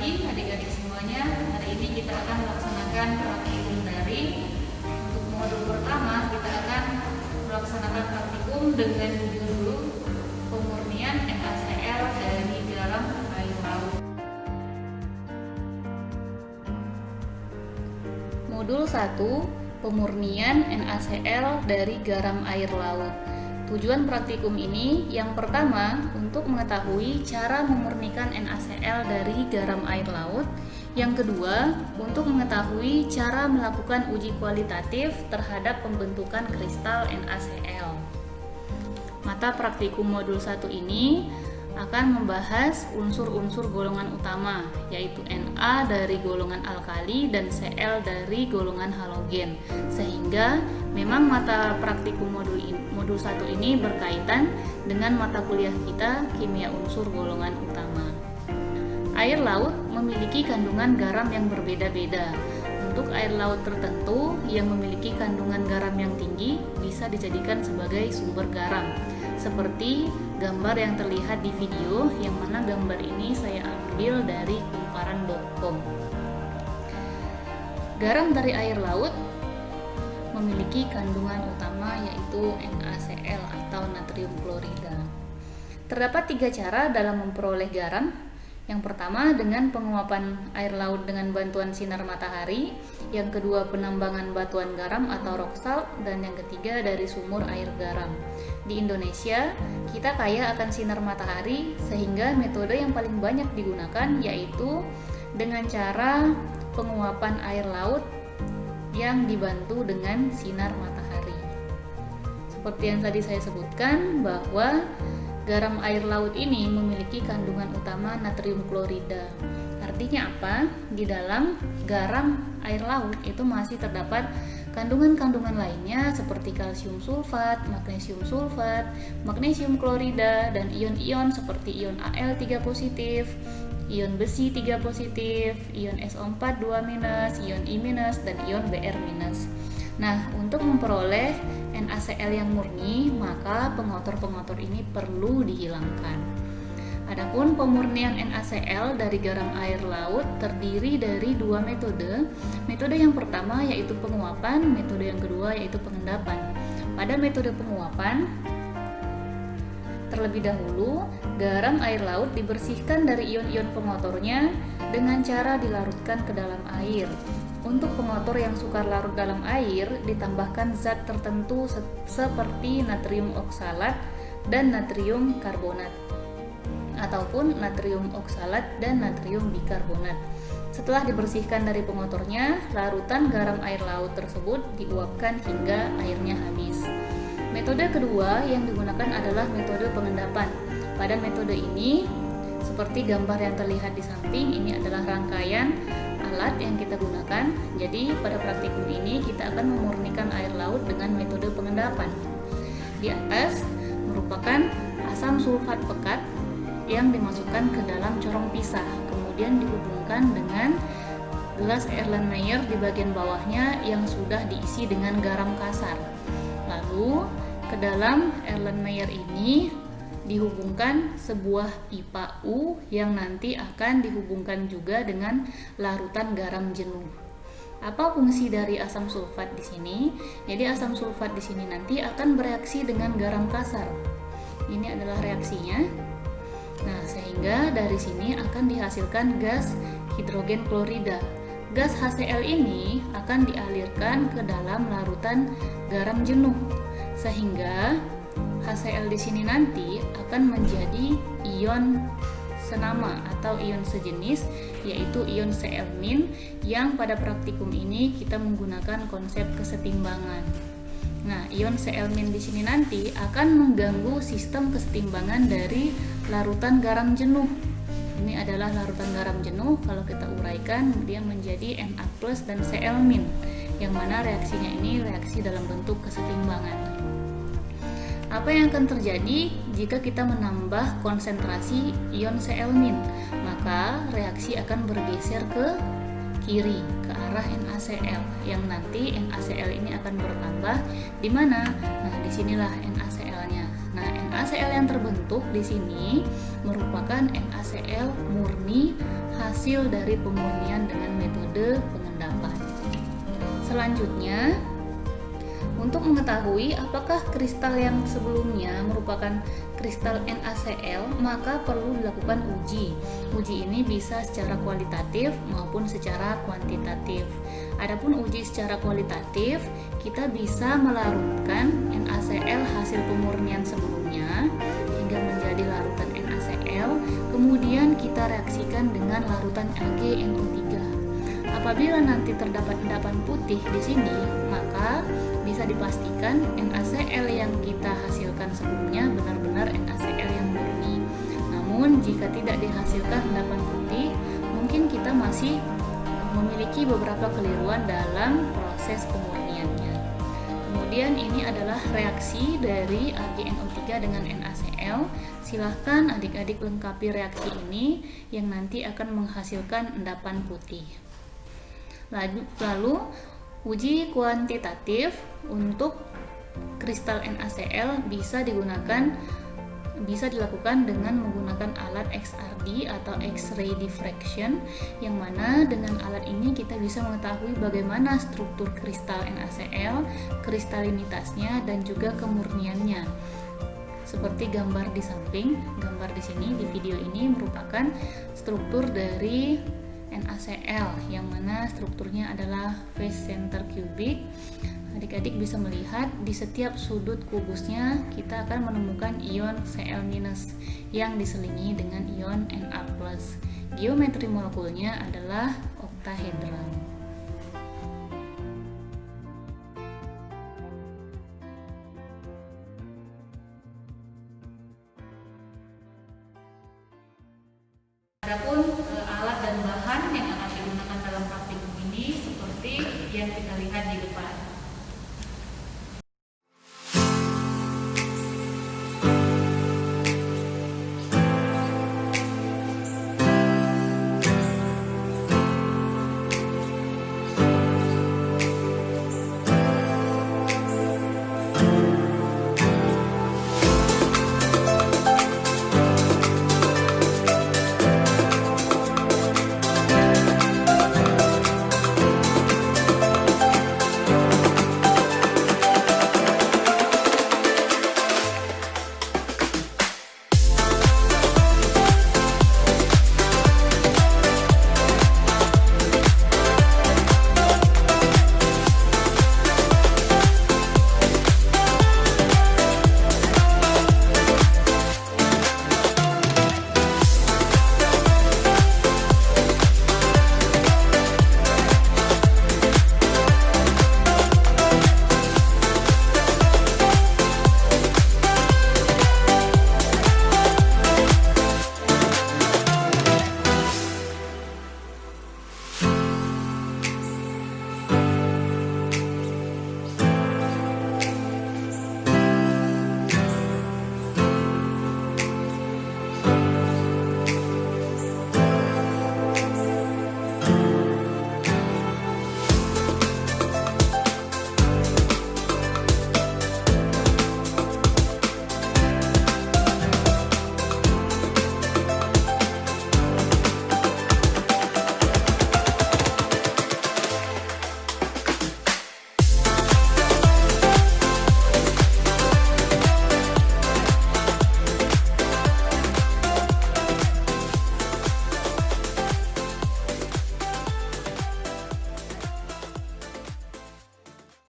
pagi adik-adik semuanya. Hari ini kita akan melaksanakan praktikum daring. Untuk modul pertama kita akan melaksanakan praktikum dengan judul pemurnian NaCl dari garam air laut. Modul 1, pemurnian NaCl dari garam air laut. Tujuan praktikum ini yang pertama untuk mengetahui cara memurnikan NaCl dari garam air laut. Yang kedua, untuk mengetahui cara melakukan uji kualitatif terhadap pembentukan kristal NaCl. Mata praktikum modul 1 ini akan membahas unsur-unsur golongan utama, yaitu Na dari golongan alkali dan Cl dari golongan halogen. Sehingga memang mata praktikum modul 1 ini berkaitan dengan mata kuliah kita kimia unsur golongan utama. Air laut memiliki kandungan garam yang berbeda-beda. Untuk air laut tertentu yang memiliki kandungan garam yang tinggi bisa dijadikan sebagai sumber garam, seperti gambar yang terlihat di video, yang mana gambar ini saya ambil dari kumparan.com. Garam dari air laut memiliki kandungan utama yaitu NaCl atau natrium klorida. Terdapat 3 cara dalam memperoleh garam. Yang pertama dengan penguapan air laut dengan bantuan sinar matahari, yang kedua penambangan batuan garam atau rock salt, dan yang ketiga dari sumur air garam. Di Indonesia, kita kaya akan sinar matahari sehingga metode yang paling banyak digunakan yaitu dengan cara penguapan air laut yang dibantu dengan sinar matahari. Seperti yang tadi saya sebutkan bahwa garam air laut ini memiliki kandungan utama natrium klorida. Artinya apa? Di dalam garam air laut itu masih terdapat kandungan-kandungan lainnya seperti kalsium sulfat, magnesium klorida, dan ion-ion seperti ion Al3+, ion besi 3+, ion SO4 2-, ion I-, dan ion Br-. Nah, untuk memperoleh NaCl yang murni, maka pengotor-pengotor ini perlu dihilangkan. Adapun pemurnian NaCl dari garam air laut terdiri dari 2 metode. Metode yang pertama yaitu penguapan, metode yang kedua yaitu pengendapan. Pada metode penguapan, terlebih dahulu, garam air laut dibersihkan dari ion-ion pengotornya dengan cara dilarutkan ke dalam air. Untuk pengotor yang sukar larut dalam air, ditambahkan zat tertentu seperti natrium oksalat dan natrium karbonat, ataupun natrium oksalat dan natrium bikarbonat. Setelah dibersihkan dari pengotornya, larutan garam air laut tersebut diuapkan hingga airnya habis. Metode kedua yang digunakan adalah metode pengendapan. Pada metode ini, seperti gambar yang terlihat di samping, ini adalah rangkaian alat yang kita gunakan. Jadi pada praktikum ini kita akan memurnikan air laut dengan metode pengendapan. Di atas merupakan asam sulfat pekat yang dimasukkan ke dalam corong pisah, kemudian dihubungkan dengan gelas Erlenmeyer di bagian bawahnya yang sudah diisi dengan garam kasar. Lalu ke dalam Erlenmeyer ini dihubungkan sebuah pipa U yang nanti akan dihubungkan juga dengan larutan garam jenuh. Apa fungsi dari asam sulfat di sini? Jadi asam sulfat di sini nanti akan bereaksi dengan garam kasar. Ini adalah reaksinya. Nah, sehingga dari sini akan dihasilkan gas hidrogen klorida. Gas HCl ini akan dialirkan ke dalam larutan garam jenuh, sehingga HCl di sini nanti akan menjadi ion senama atau ion sejenis, yaitu ion Cl- yang pada praktikum ini kita menggunakan konsep kesetimbangan. Nah, ion Cl- di sini nanti akan mengganggu sistem kesetimbangan dari larutan garam jenuh. Ini adalah larutan garam jenuh. Kalau kita uraikan, dia menjadi Na+ dan Cl-, yang mana reaksinya ini reaksi dalam bentuk kesetimbangan. Apa yang akan terjadi jika kita menambah konsentrasi ion Cl-? Maka reaksi akan bergeser ke kiri, ke arah NaCl, yang nanti NaCl ini akan bertambah di mana? Nah, disinilah NaCl-nya. Nah, NaCl yang terbentuk di sini merupakan merupakan NaCl murni hasil dari pemurnian dengan metode pengendapan. Selanjutnya, untuk mengetahui apakah kristal yang sebelumnya merupakan kristal NaCl, maka perlu dilakukan uji. Uji ini bisa secara kualitatif maupun secara kuantitatif. Adapun uji secara kualitatif, kita bisa melarutkan NaCl hasil pemurnian sebelumnya hingga menjadi larutan NaCl, kemudian kita reaksikan dengan larutan AgNO3. Apabila nanti terdapat endapan putih di sini, maka bisa dipastikan NaCl yang kita hasilkan sebelumnya benar-benar NaCl yang murni. Namun jika tidak dihasilkan endapan putih, mungkin kita masih memiliki beberapa keliruan dalam proses pemurniannya. Kemudian ini adalah reaksi dari AgNO3 dengan NaCl. Silahkan adik-adik lengkapi reaksi ini yang nanti akan menghasilkan endapan putih. Lalu uji kuantitatif untuk kristal NaCl bisa dilakukan dengan menggunakan alat XRD atau X-ray diffraction, yang mana dengan alat ini kita bisa mengetahui bagaimana struktur kristal NaCl, kristalinitasnya, dan juga kemurniannya. Seperti gambar di samping, gambar di sini di video ini merupakan struktur dari NaCl, yang mana strukturnya adalah face center cubic. Adik-adik bisa melihat di setiap sudut kubusnya kita akan menemukan ion Cl- yang diselingi dengan ion Na+. Geometri molekulnya adalah oktahedral. Adapun alat dan bahan yang akan digunakan dalam praktikum ini seperti yang kita lihat di depan.